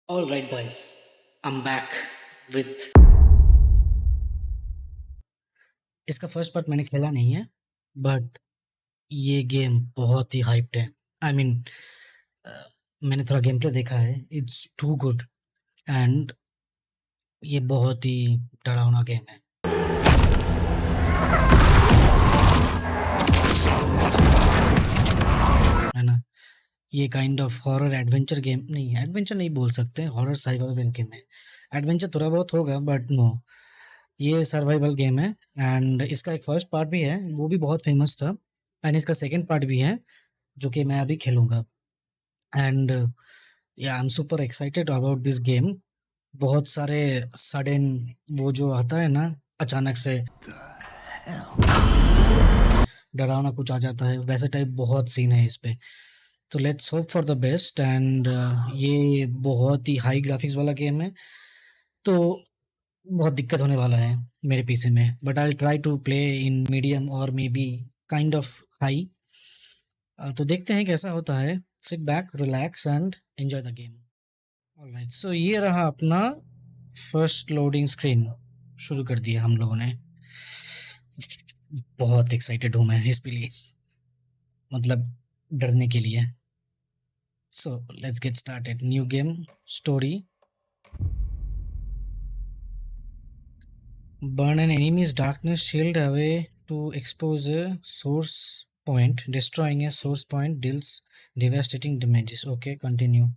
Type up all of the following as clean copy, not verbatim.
All right, boys, I'm back with इसका first part मैंने खेला नहीं है बट ये गेम बहुत ही हाइप्ड है। आई मीन मैंने थोड़ा गेम प्ले देखा है, इट्स टू गुड एंड ये बहुत ही डरावना गेम है। है ना? ये kind of horror adventure game नहीं है, एडवेंचर नहीं बोल सकते, हॉरर सर्वाइवल गेम है। एडवेंचर थोड़ा बहुत होगा बट नो, ये सर्वाइवल गेम है एंड इसका एक फर्स्ट पार्ट भी है, वो भी बहुत फेमस था एंड इसका सेकंड पार्ट भी है जो कि मैं अभी खेलूँगा एंड या I am super excited about this game. बहुत सारे सडन वो जो आता है ना, अचानक से डरावना कुछ आ जाता है, वैसे टाइप बहुत सीन है इस पे। तो let's hope for the best and ये बहुत ही हाई ग्राफिक्स वाला गेम है, तो बहुत दिक्कत होने वाला है मेरे पीसी में, but I will try to play in medium और may be kind of high. तो देखते हैं कैसा होता है। Sit back, relax and enjoy the game. Alright, so ये रहा अपना फर्स्ट लोडिंग स्क्रीन। शुरू कर दिया हम लोगों ने। बहुत एक्साइटेड हूँ मैं इसके लिए, मतलब डरने के लिए। So let's get started. New game, story. Burn an enemy's darkness shield away to expose a source point. Destroying a source point deals devastating damages. Okay, continue.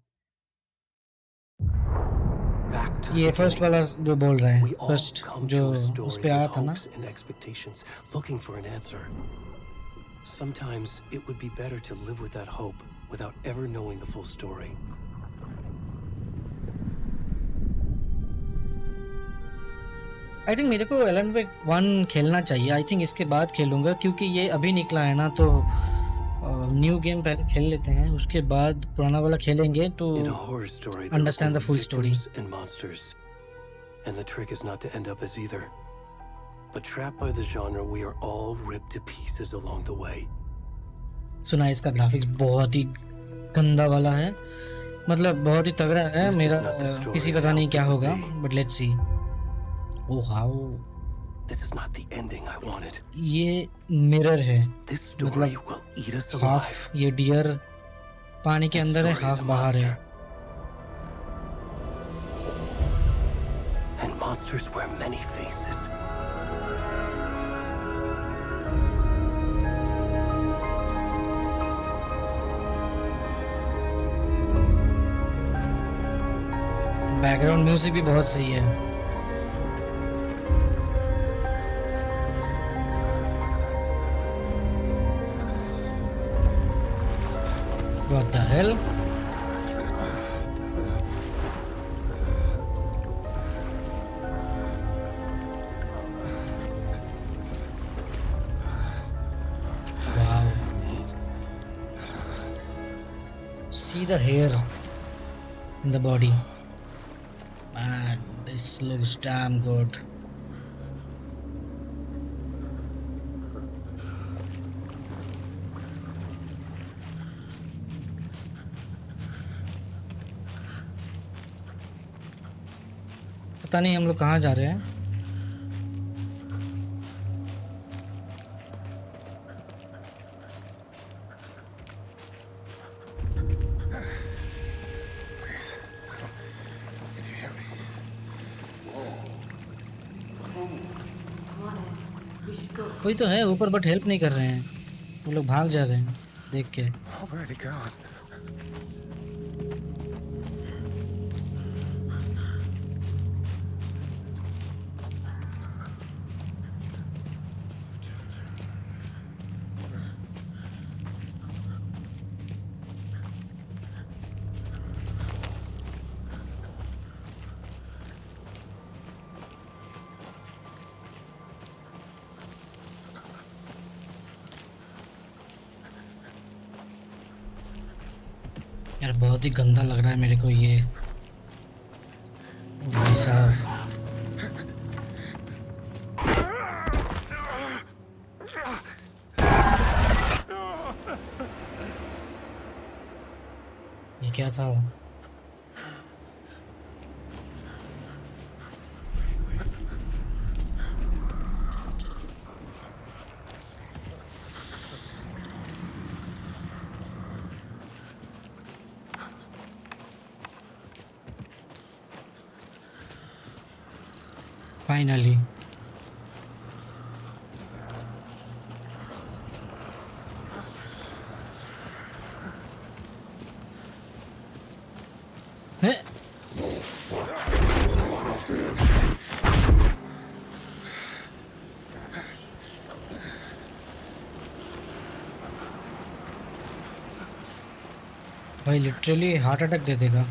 Back to the ये first वाला beginning. जो बोल रहा है, We all first come जो to a उस story पे with आया था ना। hopes and expectations, looking for an answer. Sometimes it would be better to live with that hope without ever knowing the full story. I think मेरे को Elon वेक 1 खेलना चाहिए। आई थिंक इसके बाद खेलूंगा क्योंकि ये अभी निकला है ना, तो न्यू गेम पहले खेल लेते हैं, उसके बाद पुराना वाला खेलेंगे तो In a horror story, there are understand the only full story. victims and monsters. And the trick is not to end up as either. But trapped by the genre, we are all ripped to pieces along the way. सुना है इसका graphics बहुत ही गंदा वाला है, मतलब बहुत ही तगड़ा है। This is मेरा not the story किसी I पता नहीं hoped क्या it would होगा, be. But let's see. Oh how, This is not the ending I wanted. ये मिरर है, This story मतलब will eat us alive. Half ये डियर पानी के This अंदर है, story is हाफ a बाहर है। monster. And monsters wear many faces. Background music भी बहुत सही है। What the hell? Wow. See the hair in the body. Man, this looks damn good. पता नहीं हम लोग कहाँ जा रहे हैं। कोई तो है ऊपर बट हेल्प नहीं कर रहे हैं, वो लोग भाग जा रहे हैं देख के। Already gone. यार बहुत ही गंदा लग रहा है मेरे को ये। ओ भाई साहब, ये क्या था? फाइनली। भाई लिटरली हार्ट अटैक दे देगा।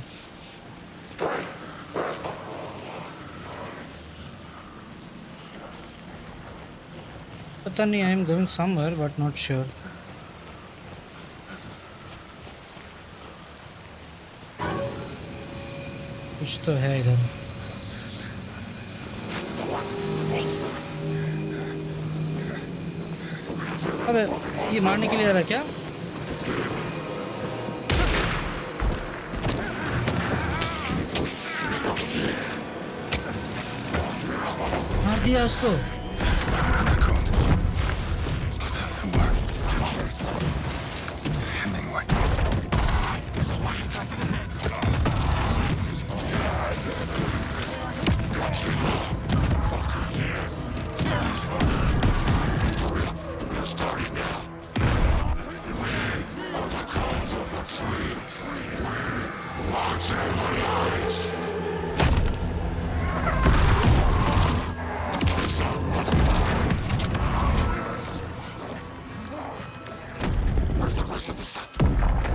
पता नहीं, I am going somewhere but not sure. कुछ तो है इधर। अबे ये मारने के लिए आ रहा है क्या? मार दिया उसको।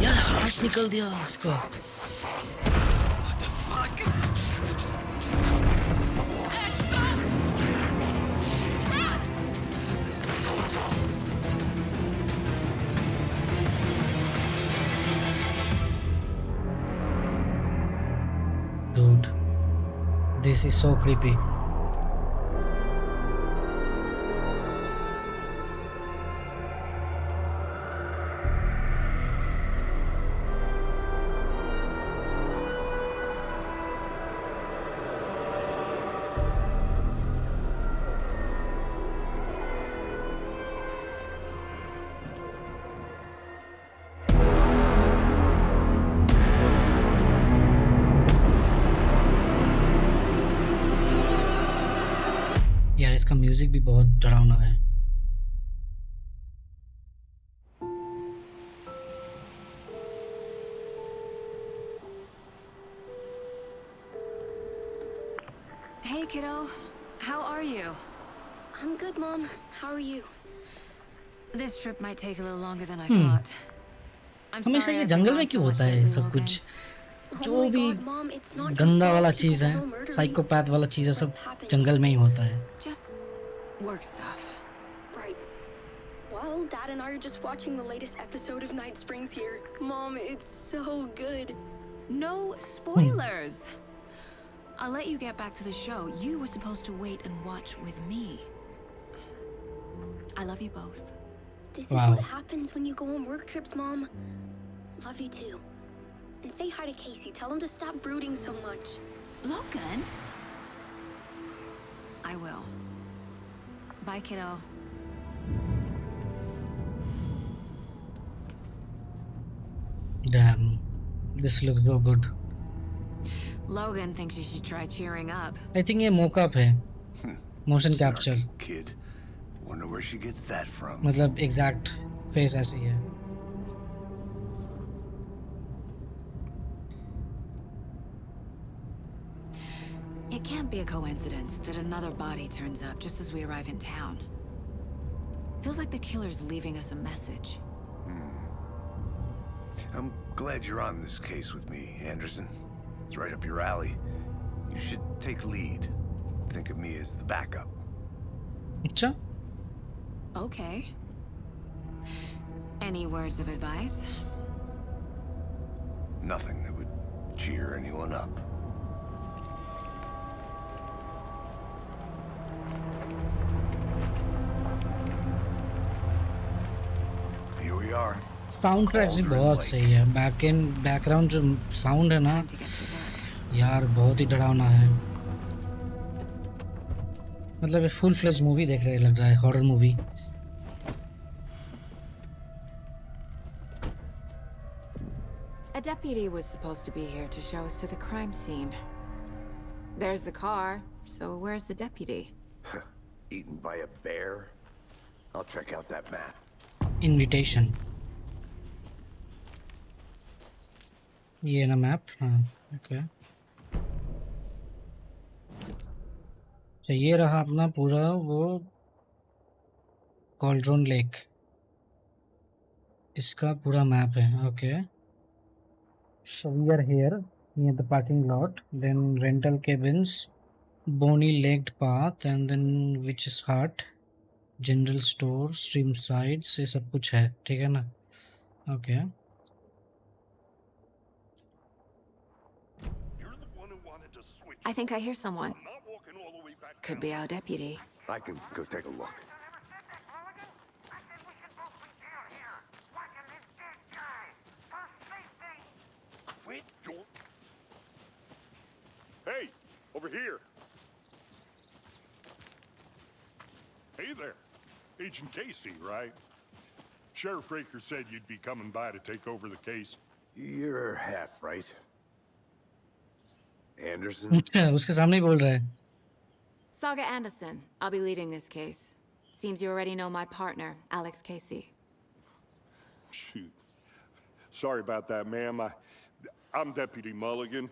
यार हाथ निकल दिया इसका। Dude, this is so creepy. यार इसका म्यूजिक भी बहुत डरावना है। Hey kiddo, how are you? I'm good, Mom. How are you? This trip might take a little longer than I thought. I'm हमेशा sorry ये I've been जंगल gone में so क्यों much होता है lately, सब Logan. कुछ? Oh जो my भी God, Mom, it's not your गंदा fault. वाला People चीज है, go murdering. साइकोपैथ वाला चीज है, सब Life happens. जंगल में ही होता है। Just work stuff. Right. Well, Dad and I are just watching the latest episode of Night Springs here. Mom, it's so good. No spoilers. I'll let you get back to the show. You were supposed to wait and watch with me. I love you both. This is Wow. what happens when you go on work trips, Mom. Love you too. And say hi to Casey. Tell him to stop brooding so much. Logan? I will. Bye, kiddo. Damn, this looks so good. Logan thinks you should try cheering up. I think ये mockup है, motion capture. Snarky kid. Wonder where she gets that from. मतलब exact face ऐसे ही है। It can't be a coincidence that another body turns up just as we arrive in town. Feels like the killer's leaving us a message. I'm glad you're on this case with me, Anderson. It's right up your alley. You should take lead. Think of me as the backup. अच्छा, Okay. Any words of advice? Nothing that would cheer anyone up. Here we are. Sound tracks भी बहुत सही है। Background जो sound है ना Time to get to work. यार, बहुत ही डरावना है। मतलब ये फुल फ्लेज मूवी देख रहे लग रहा है, horror movie. A deputy was supposed to be here to show us to the crime scene. There's the car, So where's the deputy? Eaten by a bear? I'll check out that map. Invitation, ये ना map, हाँ okay. तो ये रहा अपना पूरा वो cauldron lake, इसका पूरा मैप है। Okay, so we are here near the parking lot, then rental cabins, bony legged path, and then witch's hut, general store, stream sides, ये सब कुछ है, ठीक है ना। Okay I think I hear someone. Could be our deputy. I can go take a look. Hey, over here. Hey there. Agent Casey, right? Sheriff Raker said you'd be coming by to take over the case. You're half right. Anderson? अच्छा, उसके सामने ही बोल रहा है। Saga Anderson. I'll be leading this case. Seems you already know my partner, Alex Casey. Shoot. Sorry about that, ma'am. I'm Deputy Mulligan.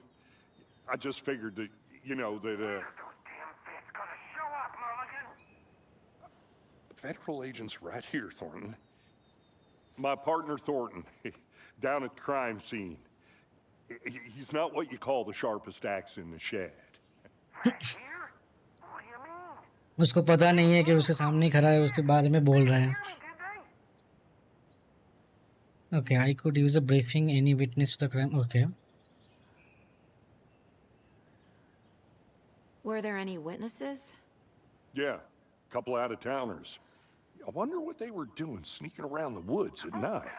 I just figured that, that, Federal agents right here, Thornton. My partner, Thornton, down at the crime scene. He's not what you call the sharpest axe in the shed. उसको पता नहीं है कि उसके सामने ही खड़ा है, उसके बारे में बोल रहा है। Okay, I could use a briefing. Any witness to the crime? Okay. Were there any witnesses? Yeah, a couple out-of-towners. I wonder what they were doing sneaking around the woods at night.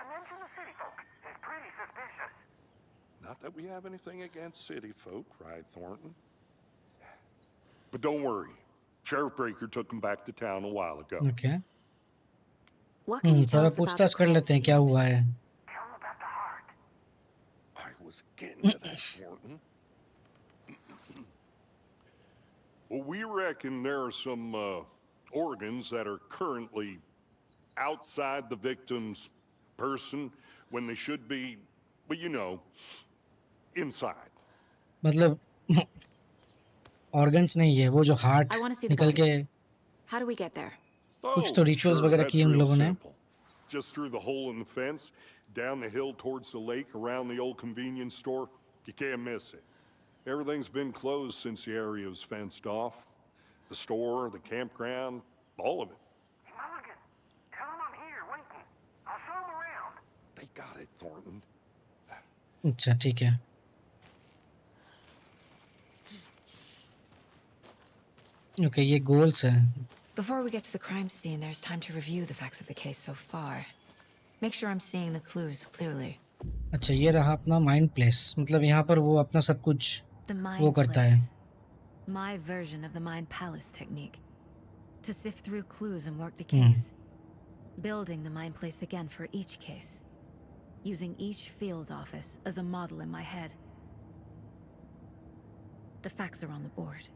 Not that we have anything against city folk, right, Thornton? But don't worry. Sheriff Baker took them back to town a while ago. Okay. What can you tell थोड़ा us about the पूछताछ कर crime लेते हैं क्या scene? हुआ है। I was getting to that, Thornton. Well, we reckon there are some organs that are currently outside the victim's person when they should be, well, inside. मतलब organs नहीं है, वो जो heart I want to see the निकल body. के How do we get there? कुछ तो rituals sure, वगैरह that's किए उन real लोगों ने। simple. Just through the hole in the fence, down the hill towards the lake, around the old convenience store. You can't miss it. Everything's been closed since the area was fenced off. The store, the campground, all of it. Hey, Mulligan, tell him I'm here waiting. I'll show him around. They got it, Thornton. अच्छा ठीक है। Okay, ये goals है। Before we get to the crime scene, there's time to review the facts of the case so far. Make sure I'm seeing the clues clearly. अच्छा, ये रहा अपना mind place, मतलब यहाँ पर वो अपना सब कुछ The वो mind करता है। place. My version of the mind palace technique. To sift through clues and work the case. Building the mind place again for each case. Using each field office as a model in my head. The facts are on the board.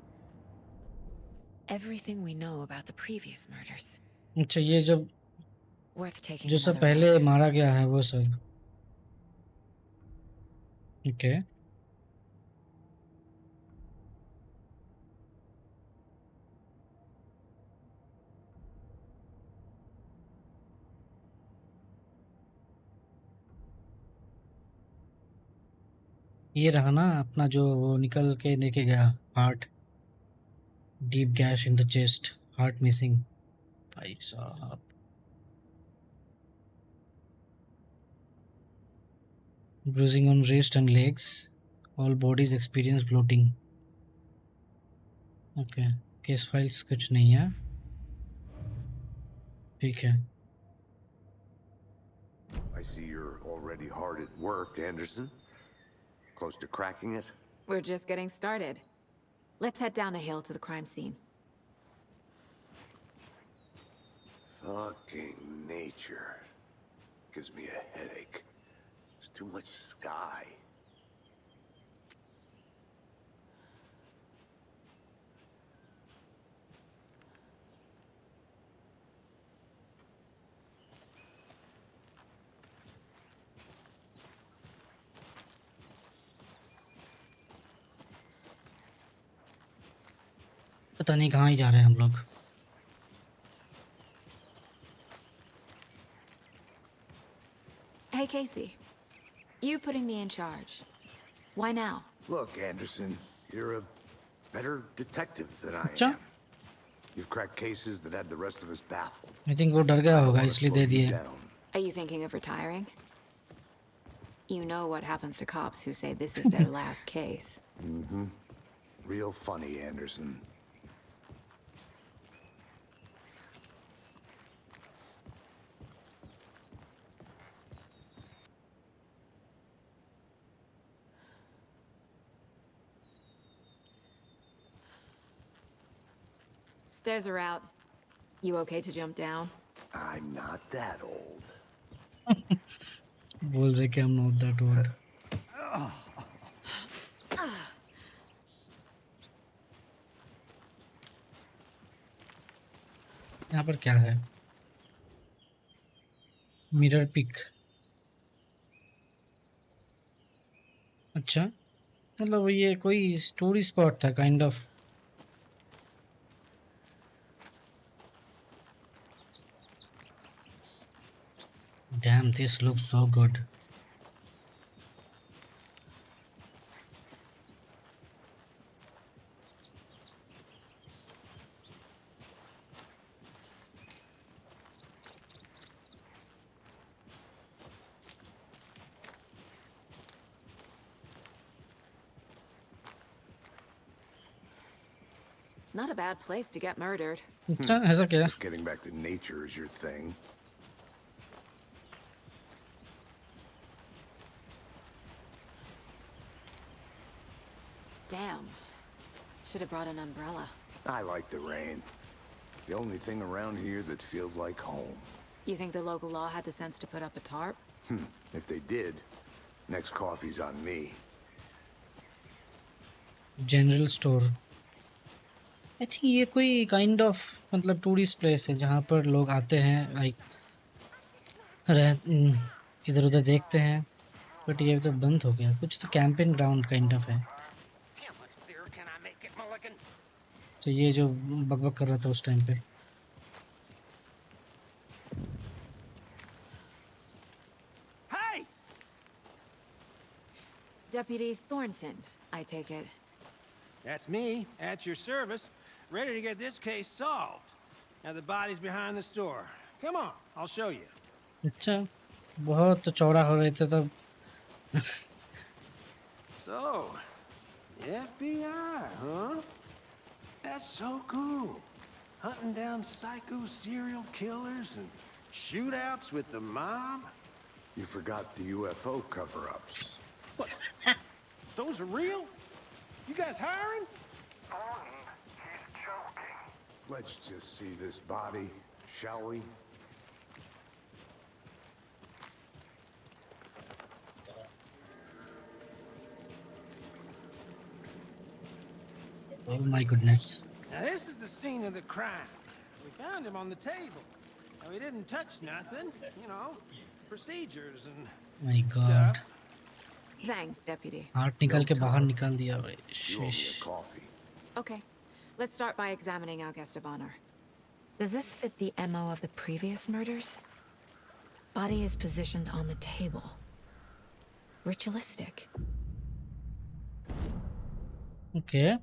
Everything we know about the previous murders. अच्छा, ये जब Worth taking जो सब another पहले look. मारा गया है वो सब। ओके ये रहा ना अपना जो वो निकल के लेके गया heart, deep gas in the chest, heart missing. भाई साहब, bruising on wrist and legs, all bodies experience bloating. Okay, case files कुछ नहीं है, ठीक है। I see you're already hard at work, Anderson. Close to cracking it? We're just getting started. Let's head down the hill to the crime scene. Fucking nature. Gives me a headache. There's too much sky. पता नहीं कहाँ ही जा रहे हैं हम लोग। Hey, Casey. You putting me in charge. Why now? Look, Anderson, you're a better detective than I अच्छा, am. You've cracked cases that had the rest of us baffled. I think वो डर गया I don't होगा want to इसलिए slow they you दिए। down. Are you thinking of retiring? You know what happens to cops who say this is their last case. Real funny, Anderson. Stairs are out. You okay to jump down? I'm not that old. बोल रहे कि I'm not that old। यहाँ पर क्या है? Mirror pick. अच्छा, मतलब ये कोई स्टोरी स्पॉट था kind of. Damn, this looks so good. Not a bad place to get murdered. अच्छा, ऐसा क्या? Just getting back to nature is your thing. Damn. Should have brought an umbrella. I like the rain. The only thing around here that feels like home. You think the local law had the sense to put up a tarp? If they did, next coffee's on me. General store. I think ये कोई kind of मतलब tourist place है जहाँ पर लोग आते हैं, like इधर उधर देखते हैं। बट ये तो बंद हो गया, कुछ तो कैंपिंग ग्राउंड काइंड ऑफ है। How much clearer can I make it, Mulligan? तो ये जो बकबक कर रहा था उस टाइम पे। Hey! Deputy Thornton, I take it. That's me, at your service, ready to get this case solved. Now the body's behind the store. Come on, I'll show you. अच्छा, बहुत चौड़ा हो रहे थे तब। So, the FBI, huh? That's so cool. Hunting down psycho serial killers and shootouts with the mob. You forgot the UFO cover-ups. What? Those are real? You guys hiring? Thornton, he's joking. Let's just see this body, shall we? Oh my goodness. Now this is the scene of the crime. We found him on the table. Now he didn't touch nothing, you know, procedures and My God. Thanks, Deputy. Heart निकाल के बाहर निकाल दिया भाई। You owe me a शीश। coffee. Okay, let's start by examining our guest of honor. Does this fit the MO of the previous murders? Body is positioned on the table. Ritualistic. Okay.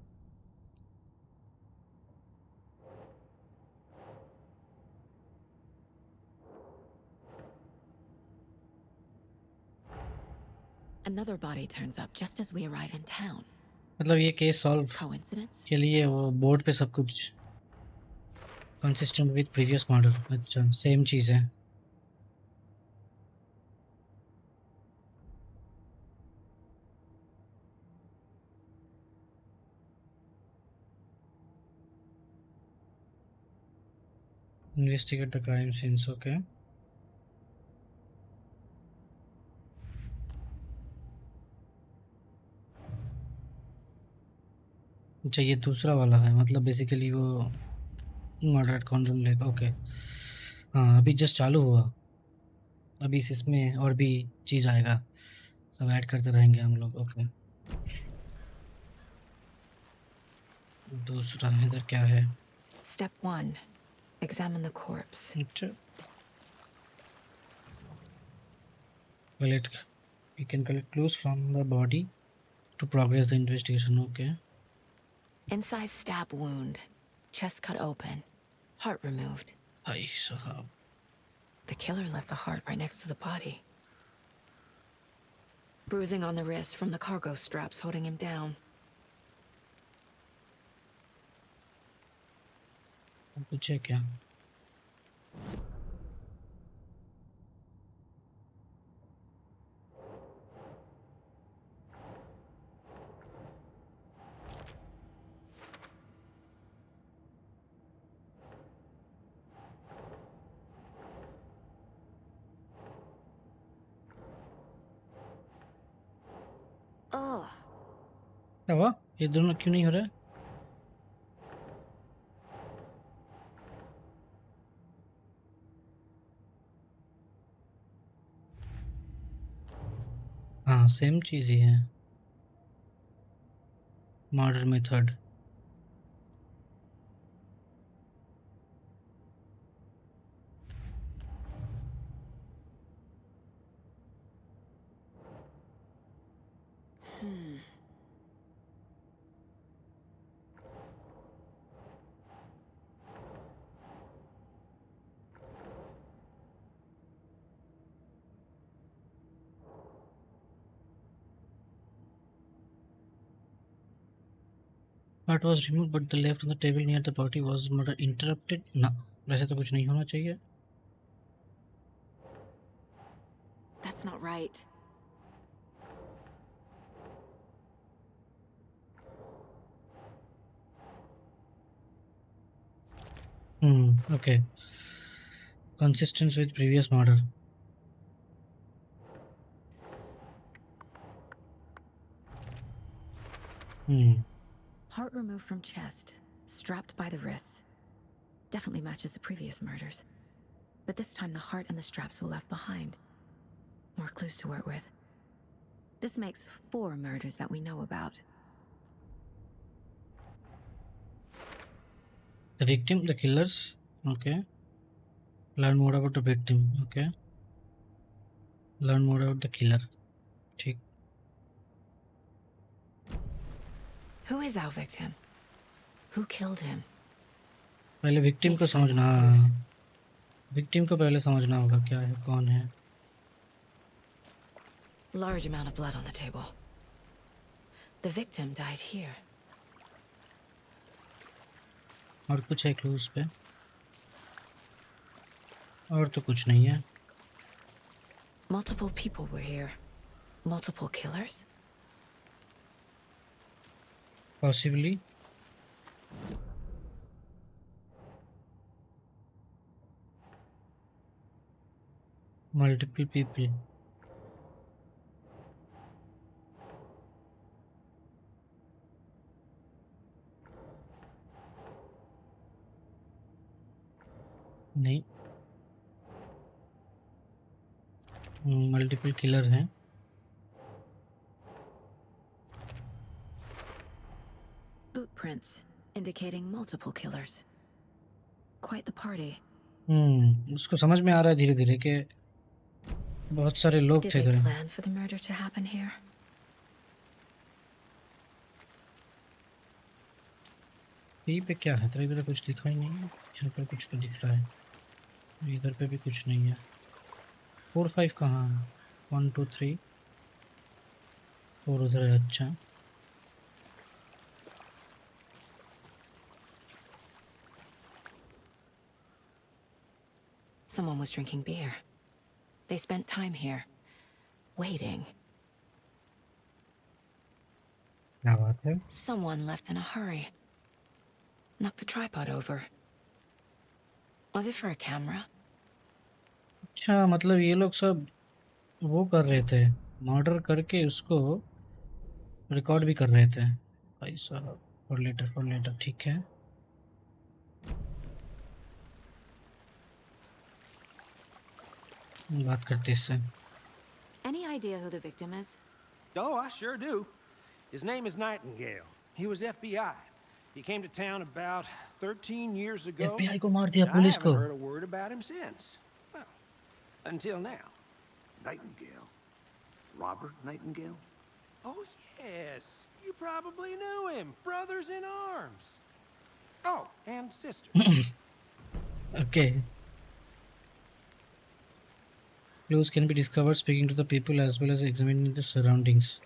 Another body turns up just as we arrive in town. मतलब ये case solve Coincidence? के लिए वो board पे सब कुछ consistent with previous model. अच्छा, same चीज़ है। Investigate the crime scenes. Okay, अच्छा ये दूसरा वाला है, मतलब बेसिकली वो मर्डर कॉन्डम लेगा। ओके, हाँ अभी जस्ट चालू हुआ, अभी इसमें और भी चीज़ आएगा, सब ऐड करते रहेंगे हम लोग। ओके, दूसरा इधर क्या है? Step 1. Examine the corpse. अच्छा, well it we can collect clues from the body to progress the investigation. Okay. Incised stab wound. Chest cut open. Heart removed. भाई साहब, The killer left the heart right next to the body. Bruising on the wrist from the cargo straps holding him down. कुछ है क्या? Ugh. क्या हुआ? ये दोनों क्यों नहीं हो रहा है? हाँ, सेम चीज ही है. Murder method. Part was removed, but the left on the table near the body was murder interrupted. ना, वैसे तो कुछ नहीं होना चाहिए. That's not right. Okay. Consistent with previous murder. Heart removed from chest. Strapped by the wrists. Definitely matches the previous murders. But this time the heart and the straps were left behind. More clues to work with. This makes 4 murders that we know about. The victim, the killers. Okay. Learn more about the victim. Okay. Learn more about the killer. ठीक. Who is our victim? Who killed him? पहले victim को समझना. Victim को पहले समझना होगा क्या है, कौन है. Large amount of blood on the table. The victim died here. और कुछ है clues पे? और तो कुछ नहीं है. Multiple people were here. Multiple killers? Possibly. Multiple people. नहीं. मल्टीपल किलर हैं. Boot prints indicating multiple killers. Quite the party. उसको समझ में आ रहा है धीरे धीरे कि बहुत सारे लोग Did थे they घर. plan for the murder to happen here? यहीं पे क्या है? तो इधर कुछ लिखा ही नहीं है. यहाँ पर कुछ तो दिख रहा है. इधर पे भी कुछ नहीं है. 4 5 कहाँ है? 1 2 3 4 उधर है. अच्छा, Someone was drinking beer. They spent time here, waiting. क्या बात है. Someone left in a hurry. Knocked the tripod over. Was it for a camera? अच्छा, मतलब ये लोग सब वो कर रहे थे, मर्डर करके उसको रिकॉर्ड भी कर रहे थे. भाई साहब. For letter. ठीक है. बात करते इससे. Any idea who the victim is? Oh, I sure do. His name is Nightingale. He was FBI. He came to town about 13 years ago. FBI को मार दिया I पुलिस haven't को. heard a word about him since. Well, until now. Nightingale? Robert Nightingale? Oh, yes. You probably knew him. Brothers in arms. Oh, and sisters. Okay. Clues can be discovered speaking to the people as well as examining the surroundings.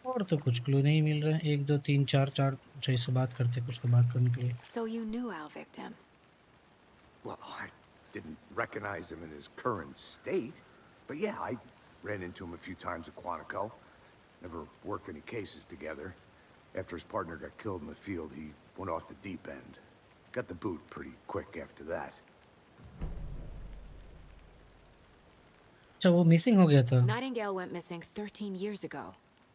और तो कुछ clue नहीं मिल रहा है. 1 2 3 4 4 सही से बात करते कुछ तो बात करने के लिए. So you knew our victim. Well, I didn't recognize him in his current state. But yeah, I ran into him a few times at Quantico. Never worked any cases together. After his partner got killed in the field, he went off the deep end. Got the boot pretty quick after that. अच्छा वो missing हो गया था. Nightingale went missing 13 years ago,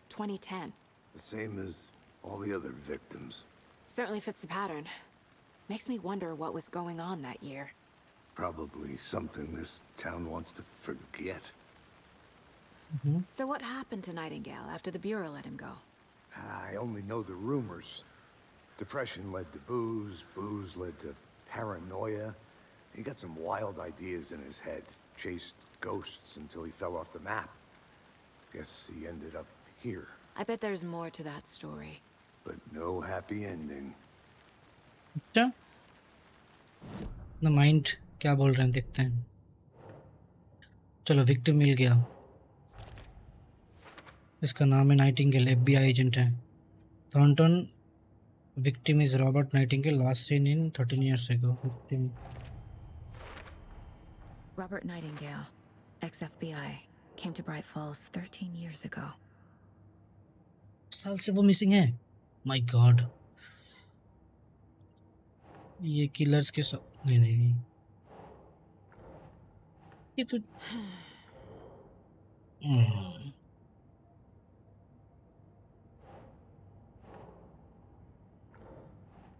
2010. The same as all the other victims. Certainly fits the pattern. Makes me wonder what was going on that year. Probably something this town wants to forget. So what happened to Nightingale after the Bureau let him go? I only know the rumors. Depression led to booze, booze led to paranoia. He got some wild ideas in his head, chased ghosts until he fell off the map. Guess he ended up here. I bet there's more to that story. But no happy ending. अच्छा ना mind क्या बोल रहे हैं देखते हैं. चलो victim मिल गया. इसका नाम है नाइटिंगेल. FBI एजेंट है. Thornton. Victim is Robert Nightingale, last seen in 13 years ago. Victim. Robert Nightingale, ex-FBI, came to Bright Falls 13 years ago. साल से वो मिसिंग है. My God. ये किलर्स के सब नहीं नहीं नहीं. ये तो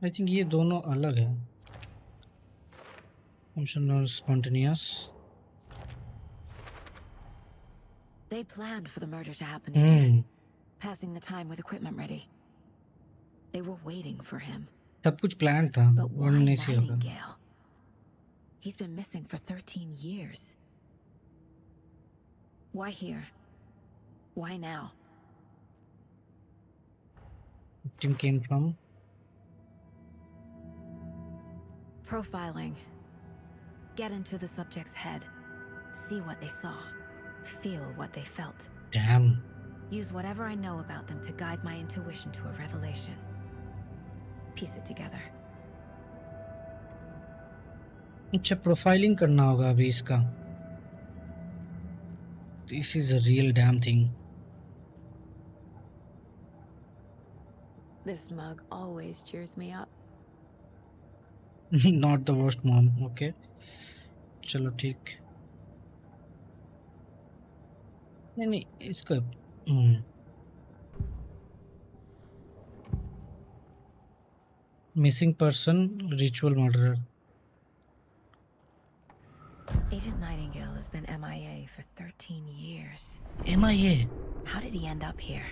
आई थिंक ये दोनों अलग है. Functional spontaneous. They planned for the murder to happen here, passing the time with equipment ready. They were waiting for him. सब कुछ प्लान था. But why वरना नहीं सी होगा. Nightingale? He's been missing for 13 years. Why here? Why now? Victim came from. Profiling. Get into the subject's head. See what they saw. Feel what they felt. Damn. Use whatever I know about them to guide my intuition to a revelation. Piece it together. अच्छा profiling करना होगा अभी इसका. This is a real damn thing. This mug always cheers me up. Not the worst mom. Okay. चलो ठीक. नहीं नहीं इसका missing person ritual murderer. Agent Nightingale has been MIA for 13 years. MIA. How did he end up here?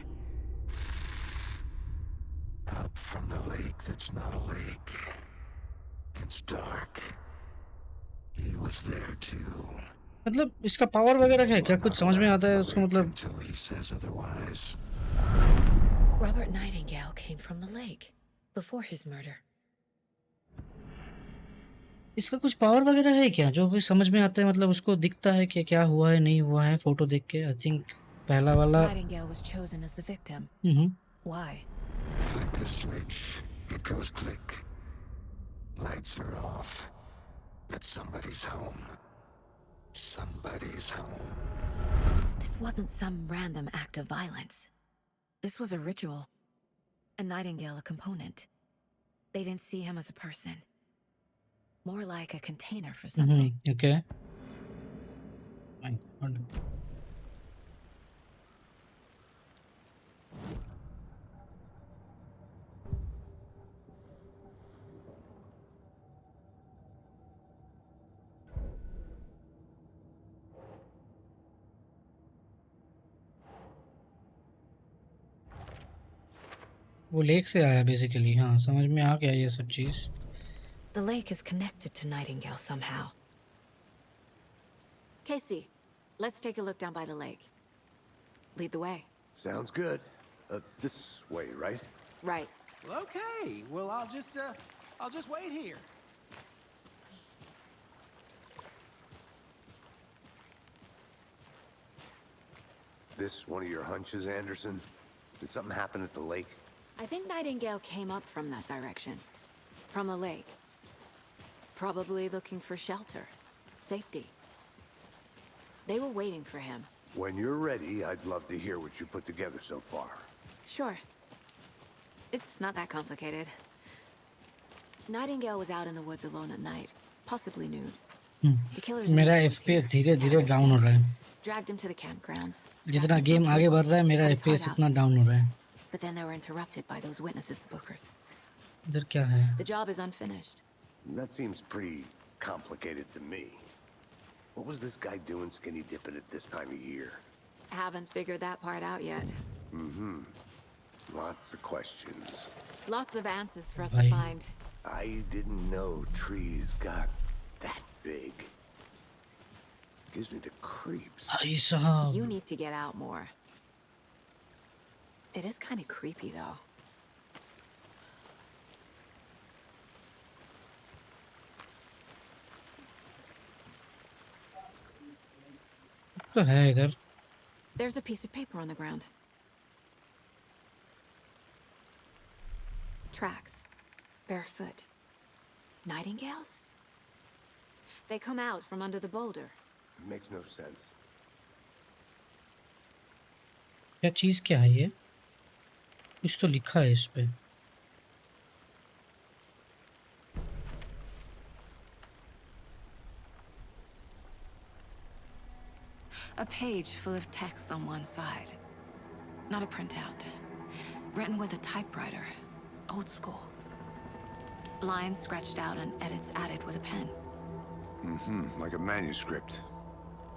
Up from the lake that's not a lake. It's dark. He was there too. मतलब इसका power वगैरह है क्या? कुछ समझ में आता है उसको मतलब. Until he says otherwise. Robert Nightingale came from the lake before his murder. इसका कुछ पावर वगैरह है क्या जो भी समझ में आता है? मतलब उसको दिखता है कि क्या हुआ है नहीं हुआ है फोटो देख के. आई थिंक पहला वाला. Nightingale was chosen as the victim. Why? Flick the switch. It goes click. Lights are off. But somebody's home. Somebody's home. This wasn't some random act of violence. This was a ritual. And Nightingale a component. They didn't see him as a person. More like a container for something. Okay. My God. वो lake से आया basically. हाँ, समझ में आ गया ये सब चीज़। The lake is connected to Nightingale somehow. Casey, let's take a look down by the lake. Lead the way. Sounds good. This way, right? Right. Well, okay. Well, I'll just wait here. This one of your hunches, Anderson? Did something happen at the lake? I think Nightingale came up from that direction. From the lake. Probably looking for shelter. Safety. They were waiting for him. When you're ready, I'd love to hear what you put together so far. Sure. It's not that complicated. Nightingale was out in the woods alone at night, possibly nude. The killers मेरा knew he was FPS here, धीरे-धीरे down हो रहा है। dragged him to the campgrounds. जितना game आगे बढ़ रहा है मेरा Cut his FPS heart out. उतना डाउन हो रहा है। But then they were interrupted by those witnesses, the Bookers. इधर क्या है? The job is unfinished. That seems pretty complicated to me. What was this guy doing skinny dipping at this time of year? Haven't figured that part out yet. Lots of questions. Lots of answers for us Bye. to find. I didn't know trees got that big. Gives me the creeps. भाई साहब। You need to get out more. It is kind of creepy, though. तो है इधर। There's a piece of paper on the ground. Tracks. Barefoot. Nightingales? They come out from under the boulder. Makes no sense. क्या चीज़ क्या है ये? कुछ तो लिखा है इस पे। A page full of text on one side. Not a printout. Written with a typewriter. Old school. Lines scratched out and edits added with a pen. Like a manuscript.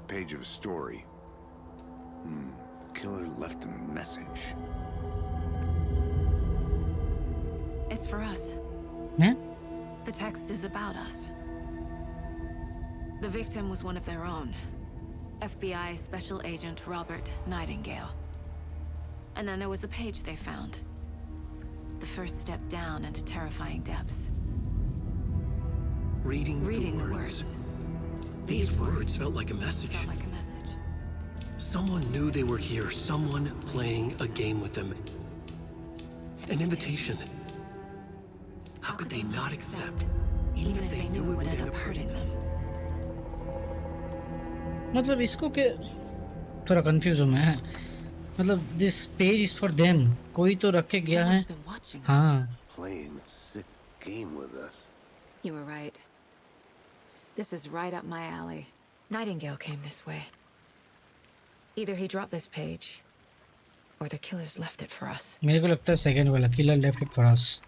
Page of a story. Killer left a message. It's for us. हैं? The text is about us. The victim was one of their own. FBI Special Agent Robert Nightingale. And then there was the page they found. The first step down into terrifying depths. Reading the words. These words felt like a message. Felt like a message. Someone knew they were here. Someone playing a game with them. An invitation. How could they not accept? Even if they knew it would end up hurting them. मतलब इसको के थोड़ा confuse हूँ मैं। मतलब this page is for them. कोई तो रख के गया है। Someone's been watching us. हाँ। Playing a sick game with us. You were right. This is right up my alley. Nightingale came this way. Either he dropped this page, or the killers left it for us. मेरे को लगता है second वाला killer left it for us.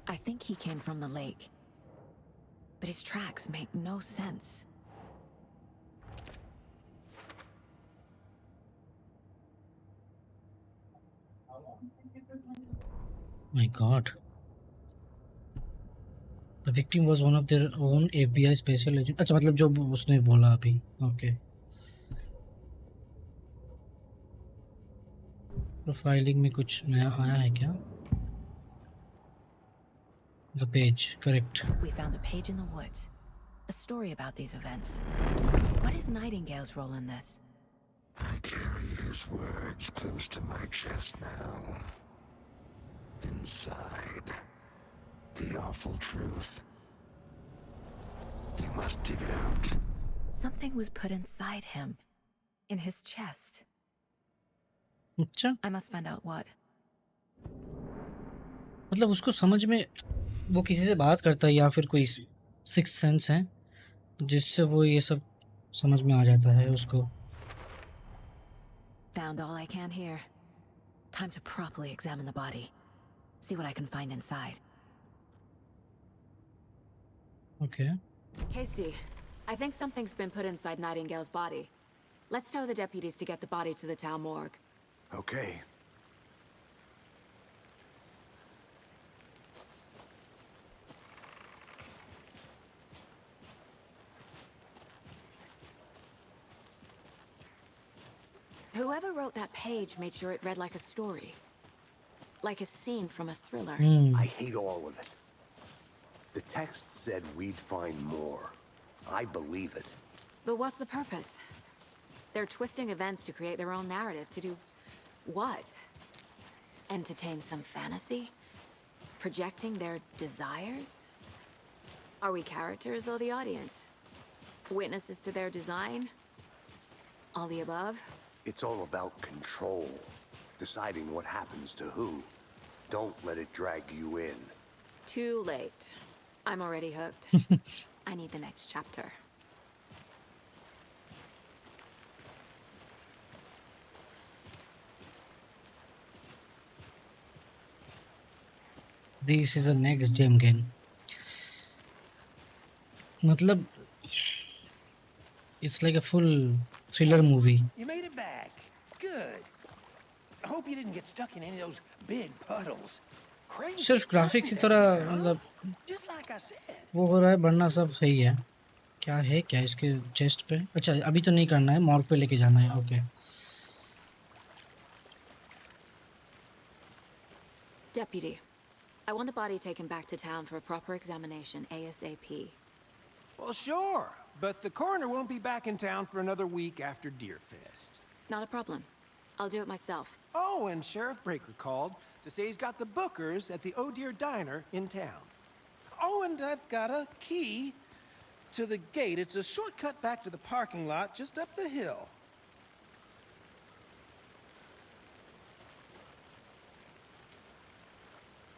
I think he came from the lake. But his tracks make no sense. My God. The victim was one of their own FBI special agent. अच्छा मतलब जो उसने बोला अभी। Okay. Profiling में कुछ नया आया है क्या? The page, correct. We found a page in the woods. A story about these events. What is Nightingale's role in this? I carry his words close to my chest now. Inside, the awful truth. You must dig it out. Something was put inside him. In his chest. अच्छा I must find out what. मतलब उसको समझ में वो किसी से बात करता है या फिर कोई सिक्स सेंस है जिससे वो ये सब समझ में आ जाता है उसको। Found all I can here. Time to properly examine the body. See what I can find inside. Okay. Casey, I think something's been put inside Nightingale's body. Let's tell the deputies to get the body to the town morgue. Okay. Whoever wrote that page made sure it read like a story. Like a scene from a thriller. I hate all of it. The text said we'd find more. I believe it. But what's the purpose? They're twisting events to create their own narrative. To do what? Entertain some fantasy? Projecting their desires? Are we characters or the audience? Witnesses to their design? All the above? It's all about control. Deciding what happens to who. Don't let it drag you in. Too late. I'm already hooked. I need the next chapter. This is a next gem game. मतलब it's like a full thriller movie. You made it back. Good. I hope you didn't get stuck in any of those big puddles. Crazy. सिर्फ graphics ही थोड़ा मतलब Just like I said. वो हो रहा है, वरना सब सही है। क्या है क्या इसके चेस्ट पे? अच्छा अभी तो नहीं करना है, मॉर्ग पे लेके जाना है। Okay. Deputy, I want the body taken back to town for a proper examination ASAP. Well, sure. But the coroner won't be back in town for another week after Deerfest. Not a problem. I'll do it myself. Oh, and Sheriff Breaker called to say he's got the bookers at the Oh Dear Diner in town. Oh, and I've got a key to the gate. It's a shortcut back to the parking lot just up the hill.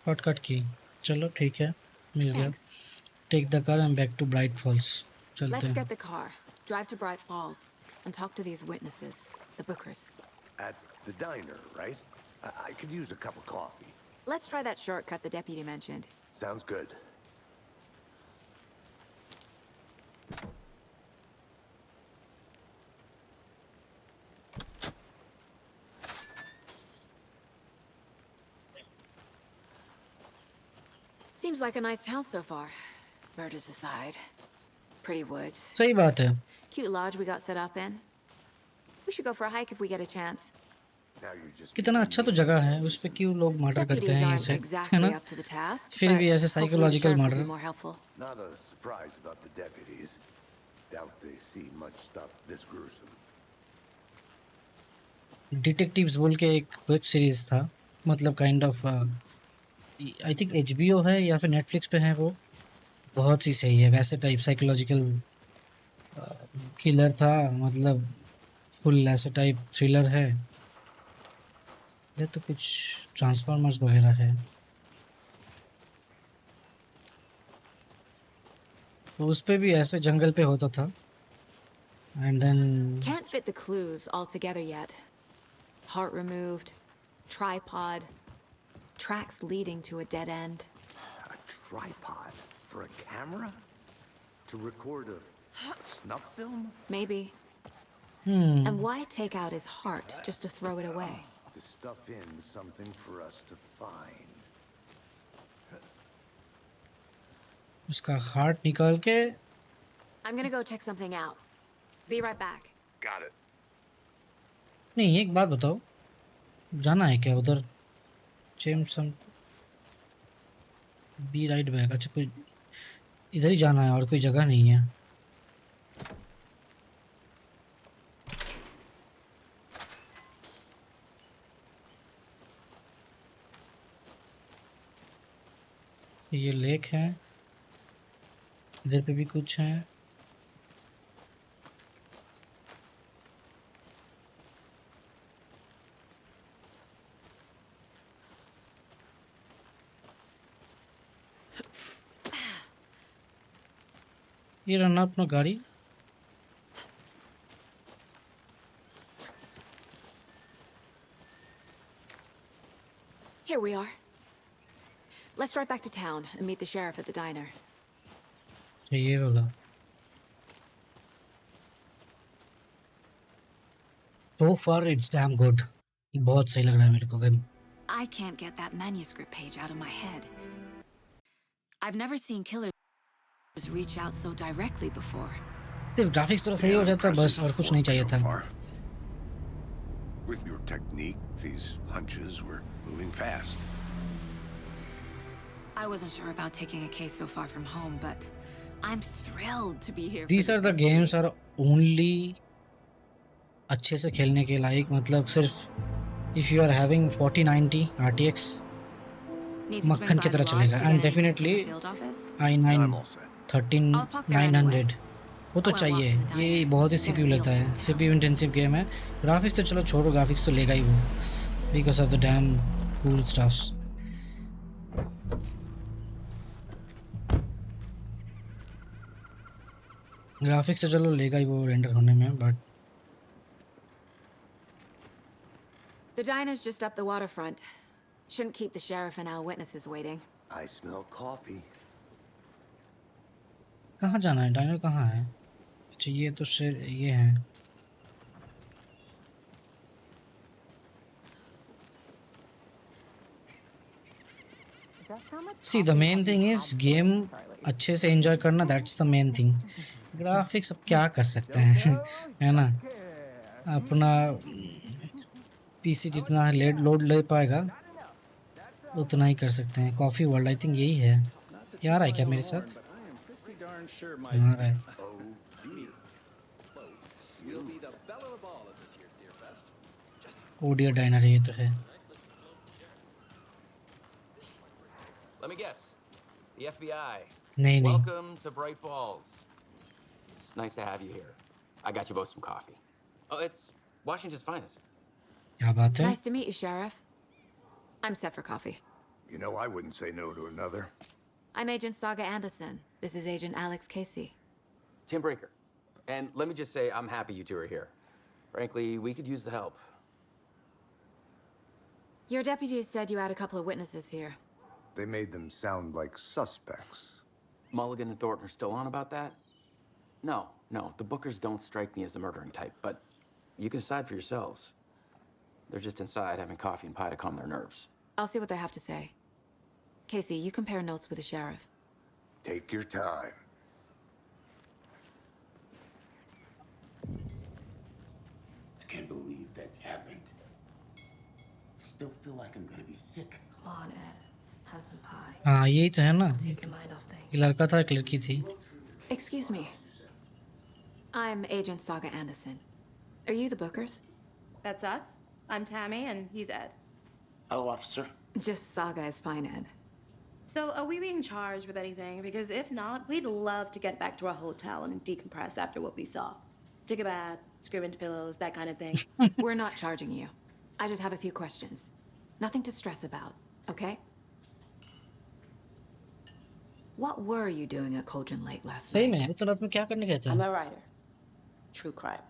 Shortcut की। चलो ठीक है, मिल गया। Thanks. Take the car and back to Bright Falls. चलते Let's हैं। get the car, drive to Bright Falls, and talk to these witnesses, the bookers. At the diner, right? I could use a cup of coffee. Let's try that shortcut the deputy mentioned. Sounds good. Seems like a nice town so far. Murders aside. Pretty woods. सही बात है। Cute lodge we got set up in. We should go for a hike if we get a chance. Now you're just कितना अच्छा तो जगह है, उस पे क्यों लोग मर्डर करते Deputies हैं aren't ऐसे, है exactly ना? up to the task, फिर भी but ऐसे hopefully the psychological sheriff will murder। be more helpful. not a surprise about the deputies. Doubt they see much stuff this gruesome. Detectives बोल के एक वेब सीरीज था, मतलब kind of I think HBO है या फिर Netflix पे है वो। बहुत ही सही है, वैसे टाइप साइकोलॉजिकल किलर था, मतलब फुल ऐसे टाइप थ्रिलर है। ये तो कुछ ट्रांसफॉर्मर्स वगैरह है। तो उस पे भी ऐसे जंगल पे होता था। And then Can't fit the clues all together yet. Heart removed, tripod, tracks leading to a dead end. A tripod for a camera? To record a snuff film? Maybe. And why take out his heart just to throw it away? To stuff in something for us to find. उसका heart निकाल के। I'm gonna go check something out. Be right back. Got it. नहीं, एक बात बताओ, जाना है क्या उधर? Jameson be right back. अच्छा, कोई इधर ही जाना है और कोई जगह नहीं है। ये लेक है, इधर पे भी कुछ है। ये रहा अपना गाड़ी। Here we are. Let's drive back to town and meet the sheriff at the diner. ये वाला so far it's damn good. बहुत सही लग रहा है मेरे को game. I can't get that manuscript page out of my head. I've never seen killers reach out so directly before. सिर्फ ग्राफिक्स थोड़ा सही हो जाता बस, और कुछ नहीं चाहिए था। With your technique, these hunches were moving fast. I wasn't sure about taking a case so far from home, but I'm thrilled to be here. These are the games are only अच्छे से खेलने के लायक, मतलब सिर्फ if you are having 4090 RTX मक्खन की तरह चलेगा, and definitely i9 13900 वो तो चाहिए। ये बहुत ही CPU लेता है, CPU इंटेंसिव गेम है। ग्राफिक्स तो चलो छोड़ो, ग्राफिक्स तो लेगा ही वो because of the damn cool stuffs। Graphics तो चलो लेगा ही वो रेंडर होने में, but The diner's just up the waterfront. Shouldn't keep the sheriff and our witnesses waiting. I smell coffee. कहाँ जाना है? डाइनर कहाँ है? अच्छा ये तो सिर ये है। See the main thing is game अच्छे से एंजॉय करना, that's the main thing। Graphics अब क्या कर सकते हैं है ना, अपना पीसी जितना लोड ले पाएगा उतना ही कर सकते हैं। कॉफ़ी वर्ल्ड आई थिंक यही है। ये आ रहा है क्या मेरे साथ? आ रहा है। ओडिया डाइनर है ये तो है। Let me guess. The FBI. नहीं नहीं, Welcome to Bright Falls. It's nice to have you here. I got you both some coffee. Oh, it's Washington's finest. क्या बात है? Nice to meet you, Sheriff. I'm set for coffee. You know, I wouldn't say no to another. I'm Agent Saga Anderson. This is Agent Alex Casey. Tim Breaker. And let me just say, I'm happy you two are here. Frankly, we could use the help. Your deputies said you had a couple of witnesses here. They made them sound like suspects. Mulligan and Thornton are still on about that? No. The Bookers don't strike me as the murdering type, but you can decide for yourselves. They're just inside having coffee and pie to calm their nerves. I'll see what they have to say. Casey, you compare notes with the sheriff. Take your time. I can't believe that happened. I still feel like I'm gonna be sick. Come on, Ed. Have some pie. हाँ यही तो है ना, Take your mind off things. ये लड़का था एक लड़की थी। Excuse me. I'm Agent Saga Anderson. Are you the Bookers? That's us. I'm Tammy, and he's Ed. Hello, officer. Just Saga is fine, Ed. So, are we being charged with anything? Because if not, we'd love to get back to our hotel and decompress after what we saw. Take a bath, scream into pillows, that kind of thing. We're not charging you. I just have a few questions. Nothing to stress about, okay? What were you doing at Cauldron Lake last सही night? में उस रात में क्या करने गए थे? I'm a writer. True crime.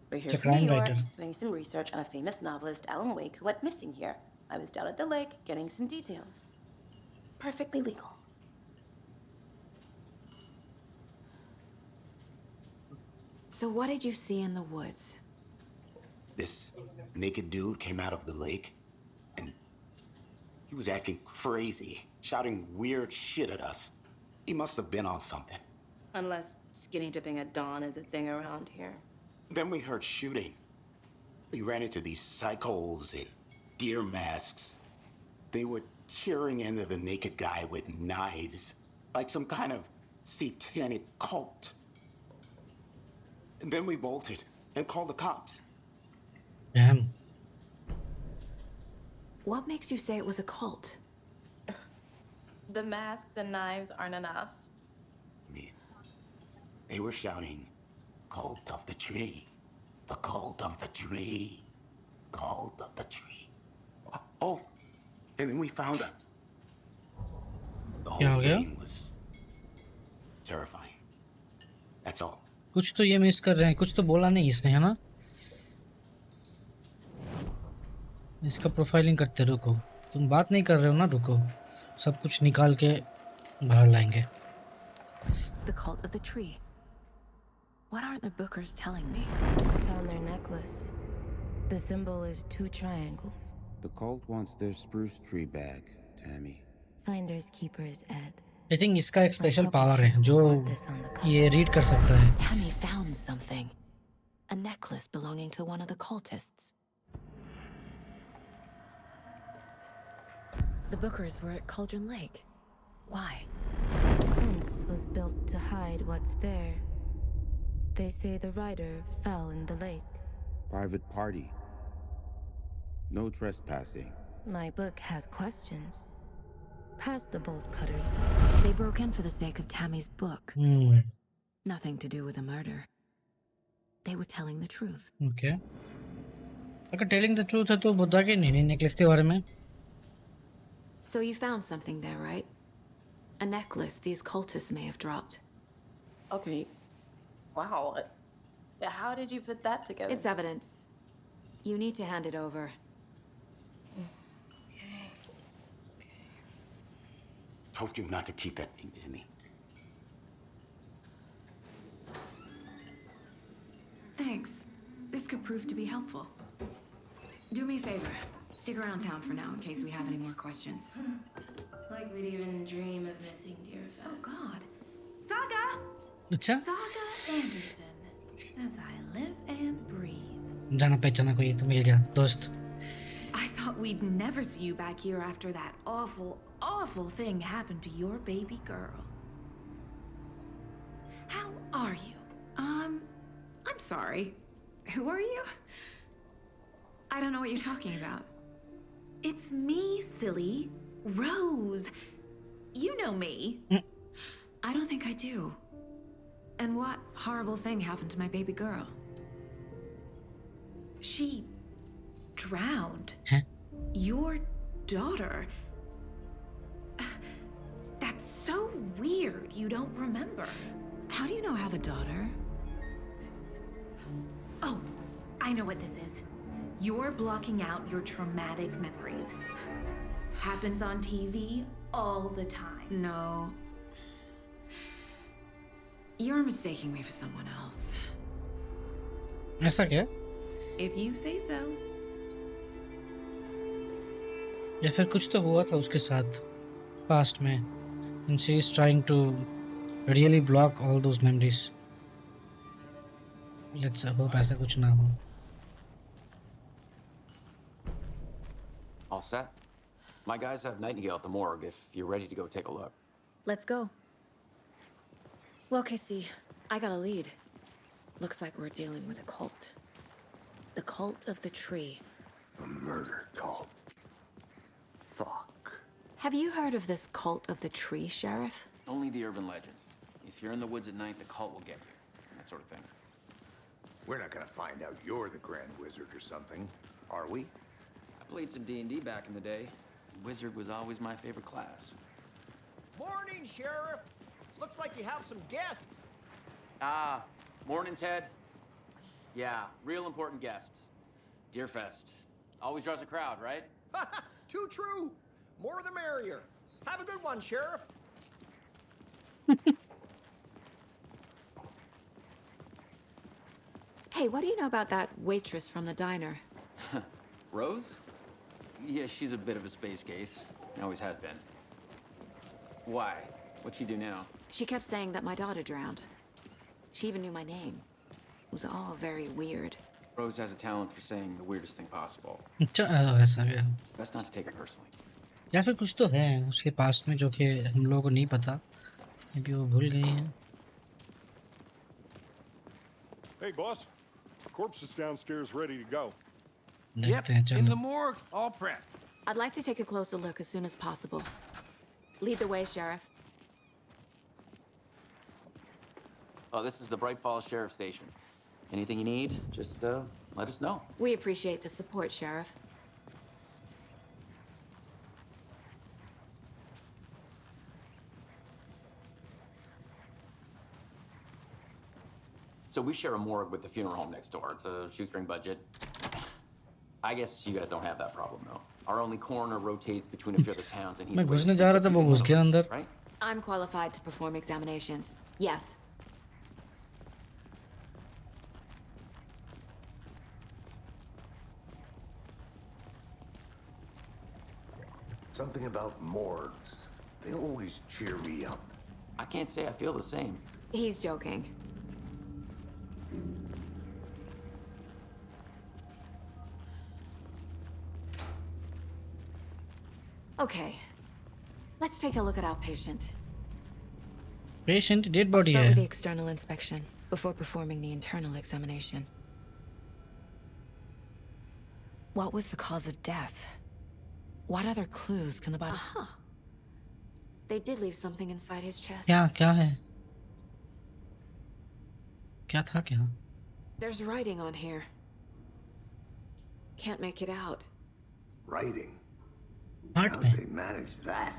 We're here It's a from New crime York, writer. doing some research on a famous novelist, Alan Wake, who went missing here. I was down at the lake, getting some details. Perfectly legal. So what did you see in the woods? This naked dude came out of the lake, and he was acting crazy, shouting weird shit at us. He must have been on something. Unless skinny dipping at dawn is a thing around here. Then we heard shooting. We ran into these psychos in deer masks. They were tearing into the naked guy with knives, like some kind of satanic cult. And then we bolted and called the cops. Damn. What makes you say it was a cult? The masks and knives aren't enough. They were shouting, "Cult of the tree, the cult of the tree, cult of the tree." Oh, and then we found out. The क्या हो whole गया? thing was terrifying. That's all. कुछ तो ये miss कर रहे हैं, कुछ तो बोला नहीं इसने, है ना? इसका प्रोफाइलिंग करते रुको, तुम बात नहीं कर रहे हो ना, रुको, सब कुछ निकाल के बाहर लाएंगे। The cult of the tree. What aren't the Bookers telling me? I found their necklace. The symbol is 2 triangles. The cult wants their spruce tree back, Tammy. Finders keepers, Ed. I think इसका एक special power है जो ये read कर सकता है. Tammy found something. A necklace belonging to one of the cultists. The Bookers were at Cauldron Lake. Why? The fence was built to hide what's there. They say the rider fell in the lake. Private party. No trespassing. My book has questions. Past the bolt cutters. They broke in for the sake of Tammy's book. Hmm. Nothing to do with a murder. They were telling the truth. Okay. अगर telling the truth है तो बता के नहीं necklace के बारे में. So you found something there, right? A necklace these cultists may have dropped. Okay. Wow. How did you put that together? It's evidence. You need to hand it over. Told you not to keep that thing, Tammy. Thanks. This could prove to be helpful. Do me a favor. Stick around town for now in case we have any more questions. Like we'd even dream of missing dear Fez. Oh, God. Saga! अच्छा Saga Anderson. As I live and breathe. जाना पहचाना कोई तो मिल गया दोस्त. I thought we'd never see you back here after that awful, awful thing happened to your baby girl. How are you? I'm sorry. Who are you? I don't know what you're talking about. It's me, silly. Rose. You know me. I don't think I do. And what horrible thing happened to my baby girl? She drowned. Huh? Your daughter. That's so weird you don't remember. How do you know I have a daughter? Oh, I know what this is. You're blocking out your traumatic memories. Happens on TV all the time. No. You're mistaking me for someone else. ऐसा क्या? If you say so. या फिर कुछ तो हुआ था उसके साथ past में and she is trying to really block all those memories. Let's hope ऐसा कुछ ना हो. All set? My guys have Nightingale at the morgue if you're ready to go take a look. Let's go. Well, Casey, I got a lead. Looks like we're dealing with a cult. The cult of the tree. A murder cult. Fuck. Have you heard of this cult of the tree, Sheriff? Only the urban legend. If you're in the woods at night, the cult will get you. That sort of thing. We're not gonna find out you're the Grand Wizard or something, are we? I played some D&D back in the day. Wizard was always my favorite class. Morning, Sheriff. Looks like you have some guests. Ah, morning, Ted. Yeah, real important guests. Deerfest. Always draws a crowd, right? Too true. More the merrier. Have a good one, Sheriff. Hey, what do you know about that waitress from the diner? Rose? Yeah, she's a bit of a space case. Always has been. Why? What'd she do now? She kept saying that my daughter drowned. She even knew my name. It was all very weird. Rose has a talent for saying the weirdest thing possible. अच्छा ऐसा क्या? It's best not to take it personally. या फिर कुछ तो है उसके past में जो कि हम लोगों को नहीं पता. Maybe वो भूल गई हैं. Hey, boss. Corpse is downstairs ready to go. देखते हैं In the चलो. morgue, all prepped. I'd like to take a closer look as soon as possible. Lead the way, Sheriff. Oh, this is the Bright Falls Sheriff Station. Anything you need, just let us know. We appreciate the support, Sheriff. So we share a morgue with the funeral home next door. It's a shoestring budget. I guess you guys don't have that problem, though. Our only coroner rotates between a few other towns, and he's मैं घुसने जा रहा था वो घुस गया अंदर. right? I'm qualified to perform examinations. Yes. Something about morgues. They always cheer me up. I can't say I feel the same. He's joking. Okay. Let's take a look at our patient. Patient dead I'll body start with the है. external inspection before performing the internal examination. What was the cause of death? What other clues can the body... Aha. They did leave something inside his chest. क्या है? क्या था क्या? There's writing on here. Can't make it out. Writing? Heart How'd में. they manage that?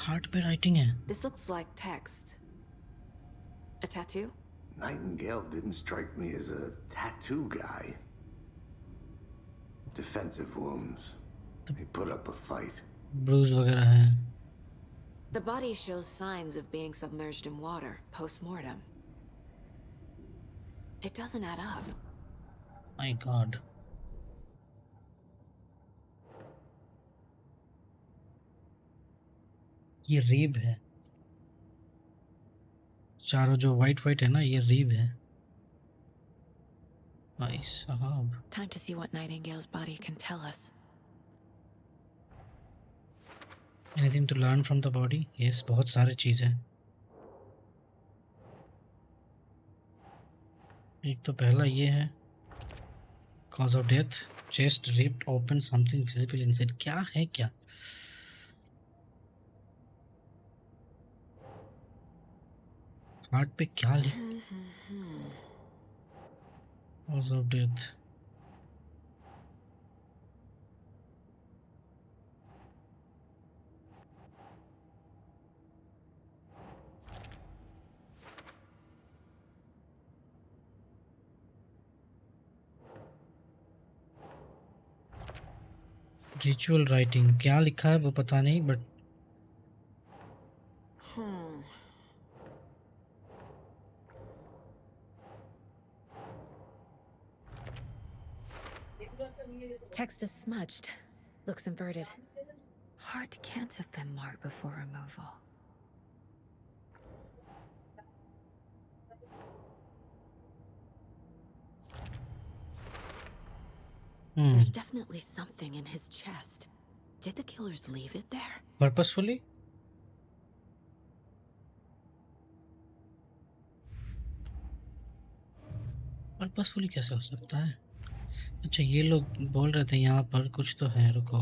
Heart पे writing है. This looks like text. A tattoo? Nightingale didn't strike me as a tattoo guy. Defensive wounds. He put up a fight. Bruise वगैरह है. The body shows signs of being submerged in water post-mortem. It doesn't add up. My God. ये रीब है. चारों जो white है ना, ये रीब है. भाई साहब. Time to see what Nightingale's body can tell us. Anything to learn from the body? Yes, बहुत सारी चीजें. एक तो पहला ये है. Cause of death, chest ripped open, something visible inside. क्या है क्या? हार्ट पे क्या लिखा? Cause of death. Ritual writing क्या लिखा है वो पता नहीं but Text is smudged. Looks inverted. Heart can't have been marked before removal. There's definitely something in his chest. Did the killers leave it there? Purposefully? Purposefully कैसे हो सकता है? अच्छा ये लोग बोल रहे थे यहाँ पर कुछ तो है. रुको.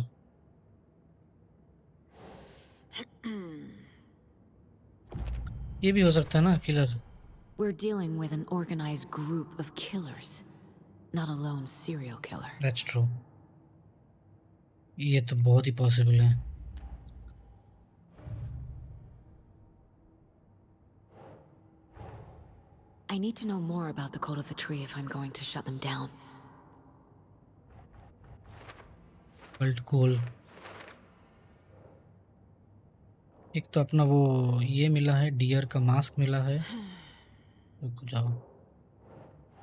ये भी हो सकता है ना killer. We're dealing with an organized group of killers, not a lone serial killer. That's true. ये तो बहुत ही पॉसिबल है. I need to know more about the code of the tree if I'm going to shut them down. Cult goal. एक तो अपना वो ये मिला है, डियर का मास्क मिला है. रुक जाओ.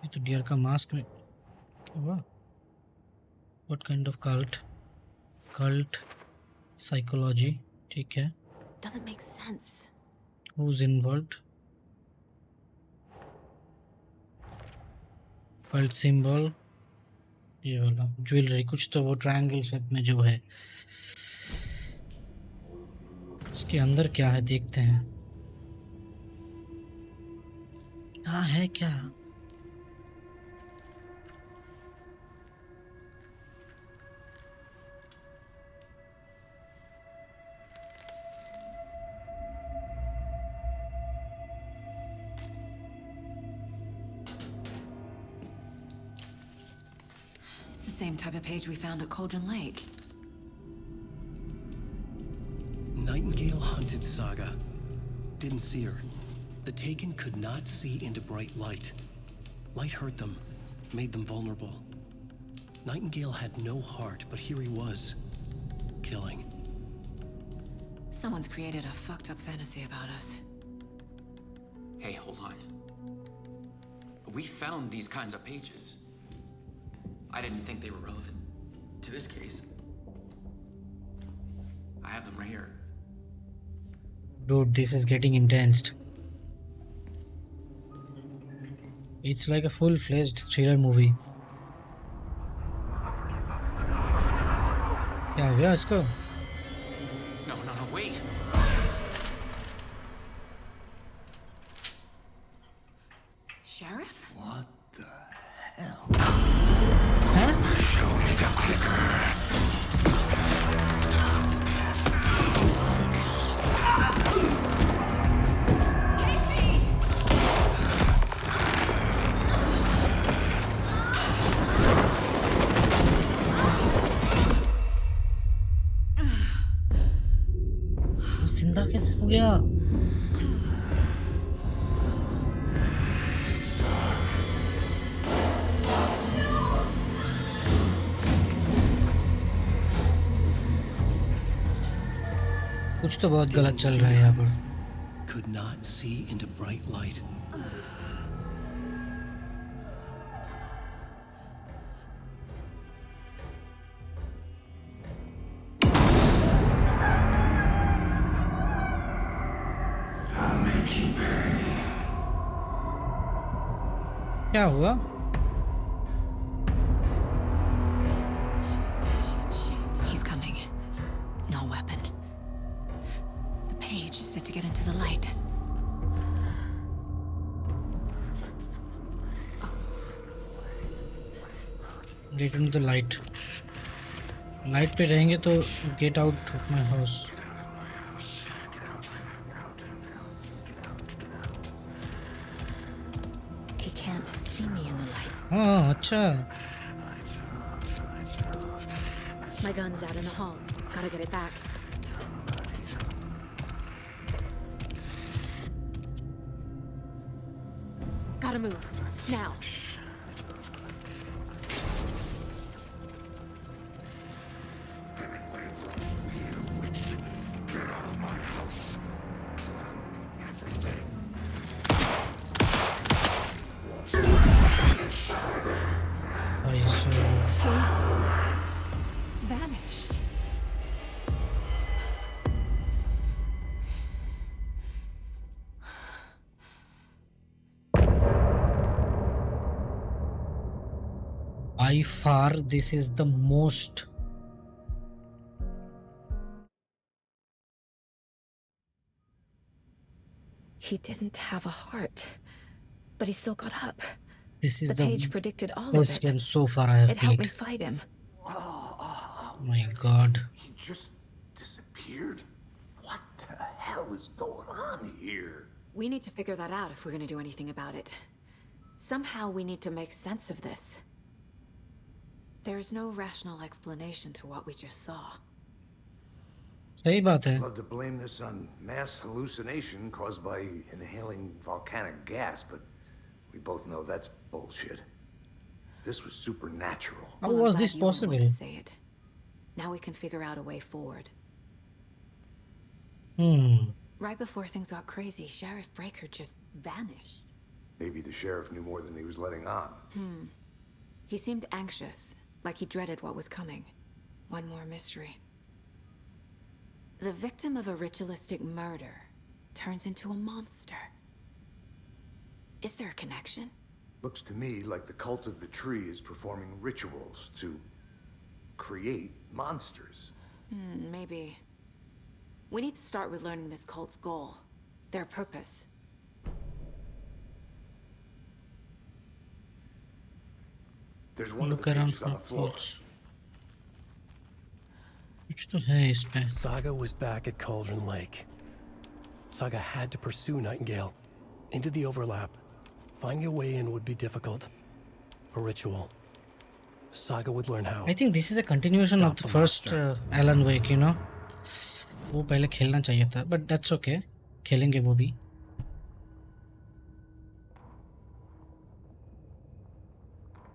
ये तो डियर का मास्क में क्या हुआ? What kind of cult? Cult psychology. ठीक है. Doesn't make sense. Who's involved? Cult symbol. ये वाला ज्वेलरी कुछ तो वो ट्रायंगल शेप में जो है. इसके अंदर क्या है देखते हैं. क्या है क्या? It's the same type of page we found at Cauldron Lake. Nightingale hunted Saga. Didn't see her. The Taken could not see into bright light. Light hurt them, made them vulnerable. Nightingale had no heart, but here he was, killing. Someone's created a fucked up fantasy about us. Hey, hold on. We found these kinds of pages. I didn't think they were relevant to this case. I have them right here. Dude, this is getting intense. It's like a full-fledged thriller movie. क्या हो गया इसको? No, wait. Sheriff? What the hell? Huh? Show me the clicker. वो जिंदा कैसे हो गया? कुछ तो बहुत गलत चल रहा है यहाँ पर. Could not see into bright light. I'll make you pay. क्या हुआ? He's coming. No weapon. The page set to get into the light. Get into the light. Light पे रहेंगे तो get out of my house. He can't see me in the light. हाँ अच्छा. My gun's out in the hall. Gotta get it back. Gotta move. Now. भाई साहब. Vanished. By far this is the most He didn't have a heart, but he still got up. this is The the page predicted all of best it. game so far I have It helped me played. fight him. Oh my god. He just disappeared? What the hell is going on here? We need to figure that out if we're gonna do anything about it. Somehow we need to make sense of this. There's no rational explanation to what we just saw. सही बात है. I'd love to blame this on mass hallucination caused by inhaling volcanic gas, but we both know that's bullshit. This was supernatural. How I'm was glad this you were the one possible? to say it. Now we can figure out a way forward. Right before things got crazy, Sheriff Breaker just vanished. Maybe the sheriff knew more than he was letting on. He seemed anxious, like he dreaded what was coming. One more mystery. The victim of a ritualistic murder turns into a monster. Is there a connection? Looks to me like the cult of the tree is performing rituals to create monsters. Maybe. We need to start with learning this cult's goal. Their purpose. There's one Look of the around pages on for the floor. thoughts. कुछ तो है इसमें. Saga was back at Cauldron Lake. Saga had to pursue Nightingale into the overlap. Finding a way in would be difficult. A ritual. Saga would learn how. I think this is a continuation of the first Alan Wake, you know. वो पहले खेलना चाहिए था, but that's okay. खेलेंगे वो भी.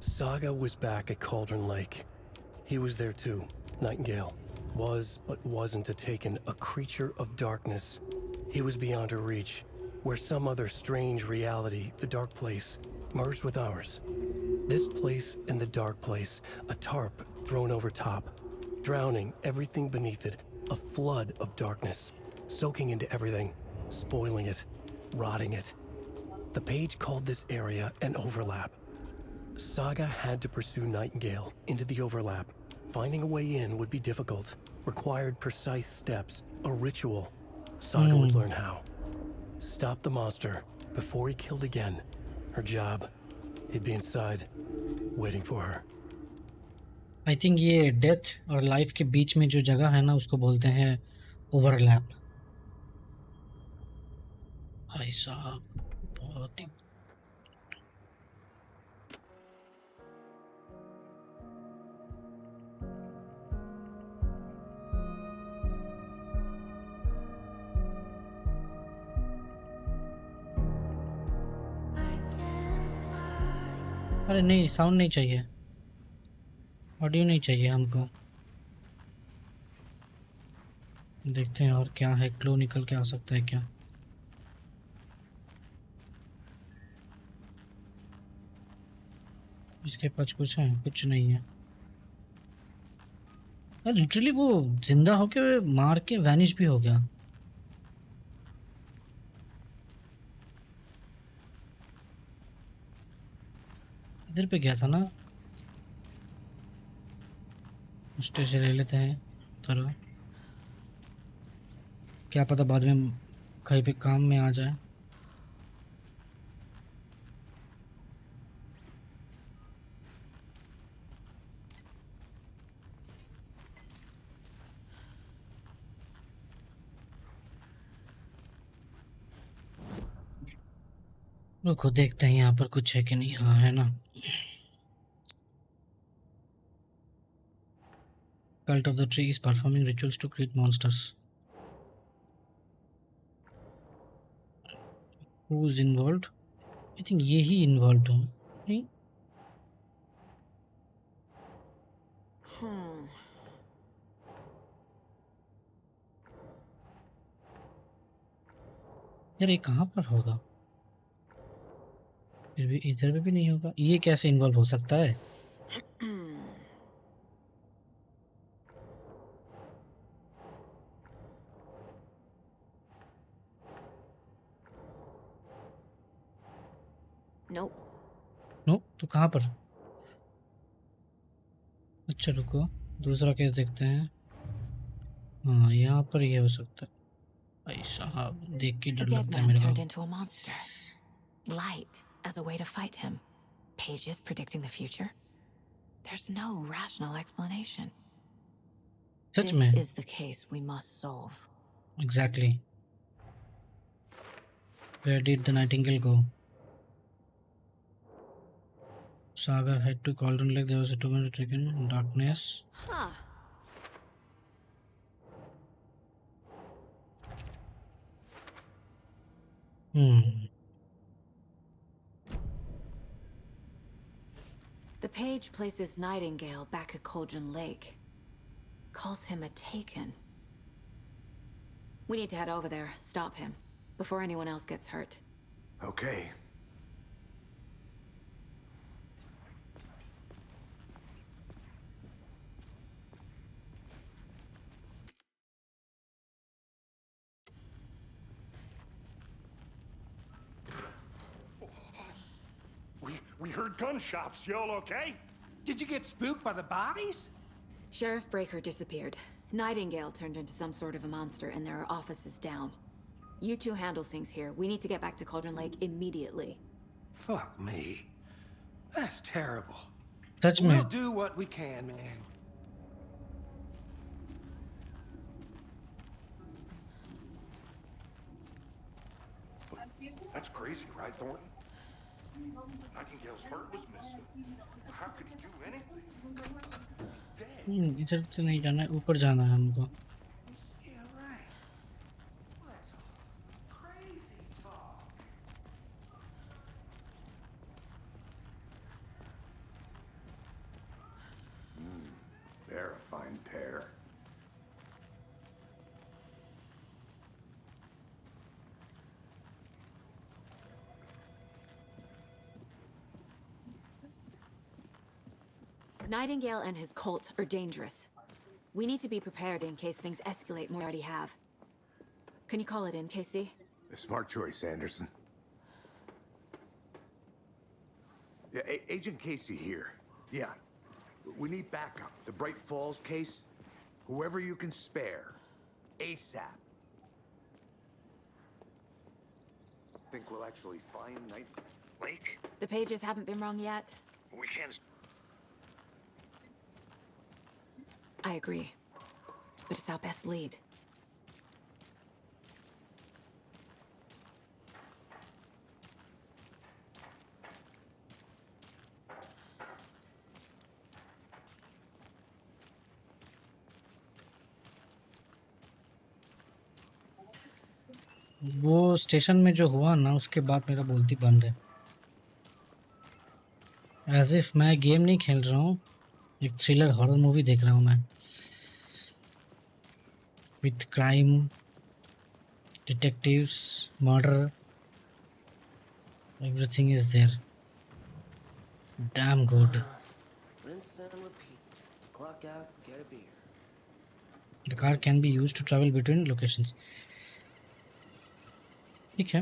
Saga was back at Cauldron Lake. He was there too, Nightingale. was but wasn't a Taken, a creature of darkness. He was beyond her reach, where some other strange reality, the dark place, merged with ours. This place and the dark place, a tarp thrown over top, drowning everything beneath it, a flood of darkness, soaking into everything, spoiling it, rotting it. The page called this area an overlap. Saga had to pursue Nightingale into the overlap. Finding a way in would be difficult, required precise steps, a ritual. Saga would learn how. Stop the monster before he killed again. Her job, he'd be inside, waiting for her. I think ये death और life के बीच में जो जगह है ना उसको बोलते हैं ओवरलैप। भाई साहब बहुत ही अरे नहीं साउंड नहीं चाहिए, ऑडियो नहीं चाहिए हमको। देखते हैं और क्या है, क्लू निकल के आ सकता है क्या। इसके पास कुछ है? कुछ नहीं है। लिटरली वो जिंदा होके मार के वैनिश भी हो गया। इधर पे गया था ना, स्टेशन ले लेते हैं। करो, क्या पता बाद में कहीं पे काम में आ जाए। रुको देखते हैं यहाँ पर कुछ है कि नहीं। हाँ है ना। Cult of the tree is performing rituals to create monsters. Who's involved? I think ये ही involved है नहीं? यार ये कहाँ पर होगा? फिर भी इधर पे भी नहीं होगा। ये कैसे इन्वॉल्व हो सकता है? Nope. नो तो कहाँ पर? अच्छा रुको, दूसरा केस देखते हैं। हाँ यहाँ पर ये हो सकता है। भाई साहब देख के A डर dead लगता है man मेरे turned को। into a monster. Light as a way to fight him. Pages predicting the future. There's no rational explanation. Such This में? is the case we must solve. Exactly. Where did the nightingale go? Saga head to Cauldron Lake. There was a 2-minute taken in darkness. Huh. The page places Nightingale back at Cauldron Lake. Calls him a Taken. We need to head over there, stop him, before anyone else gets hurt. Okay. We heard gunshots. Y'all okay? Did you get spooked by the bodies? Sheriff Breaker disappeared. Nightingale turned into some sort of a monster, and there are offices down. You two handle things here. We need to get back to Cauldron Lake immediately. Fuck me. That's terrible. Touch We'll me. do what we can, man. That's crazy, right, Thornton? Nightingale's heart was missing. How could he do anything? He's dead. इधर से नहीं जाना है, ऊपर जाना है हमको। Yeah, right. Well, that's crazy talk. They're a fine pair. Nightingale and his cult are dangerous. We need to be prepared in case things escalate more than we already have. Can you call it in, Casey? A smart choice, Anderson. Yeah, Agent Casey here. Yeah. We need backup. The Bright Falls case, whoever you can spare. ASAP. Think we'll actually find Lake? The pages haven't been wrong yet. We can't... I agree. But it's our best lead. वो station में जो हुआ ना उसके बाद मेरा बोलती बंद है एज इफ मैं गेम नहीं खेल रहा हूँ एक थ्रिलर हॉरर मूवी देख रहा हूँ मैं with crime detectives murder everything is there damn good Rinse and repeat. Clock out, get a beer. The car can be used to travel between locations. ठीक है